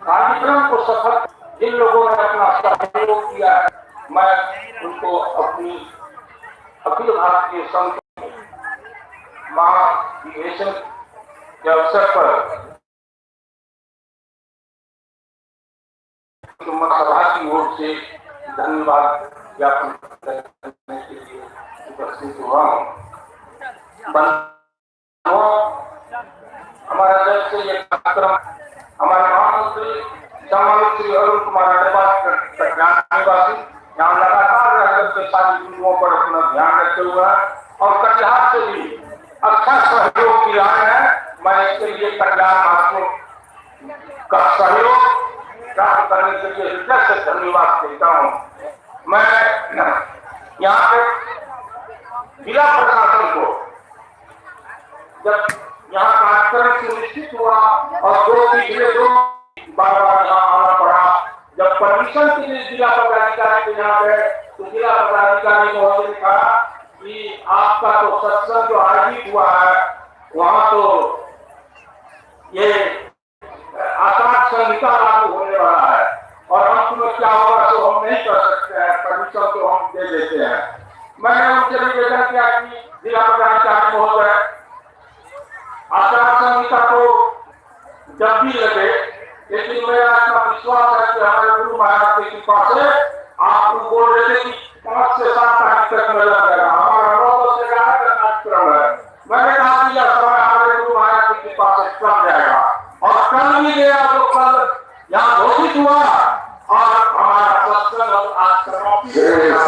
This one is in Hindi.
कार्यक्रम को सफल जिन लोगों ने अपना सहयोग किया है, मैं उनको अपनी अखिल भारतीय संघ महाधिवेशन के अवसर पर सभा की ओर से धन्यवाद ज्ञापन करने के लिए उपस्थित हुआ हूँ। हमारा जब से ये कार्यक्रम हमारे महामंत्री सम्मानित श्री अरुण कुमार निवासी यहाँ लगातार रहकर के सारी बिंदुओं पर अपना ध्यान रखे हुए हैं और कटिहार से भी अच्छा सहयोग किया है। मैं इसके लिए कल्याण महात्मा का सहयोग प्राप्त करने के लिए हृदय से धन्यवाद देता हूँ। मैं यहाँ पे जिला प्रशासन को जब यहाँ कार्यक्रम सुनिश्चित हुआ और दो बार यहाँ आना पड़ा, जब परमिशन के लिए जिला पदाधिकारी के यहाँ गए तो जिला पदाधिकारी महोदय ने कहा कि आपका तो सत्संग जो आयोजित हुआ है वहाँ तो ये आचार संहिता लागू होने वाला है और अंत में क्या होगा तो हम नहीं कर सकते हैं, परमिशन तो हम दे देते हैं। मैंने उनसे निवेदन किया कि जिला पदाधिकारी महोदय आचार संहिता को जब भी लगे, लेकिन मेरा इतना विश्वास है कि हमारे गुरु महाराज की कृपा से आप बोल रहे थे कि 5 से 7 तारीख तक में लग जाएगा, हमारा 9 से 11 का कार्यक्रम है। मैंने कहा कि यह समय हमारे गुरु महाराज की कृपा से चल जाएगा और कल भी गया तो कल यहाँ घोषित हुआ और हमारा सत्संग आज समाप्त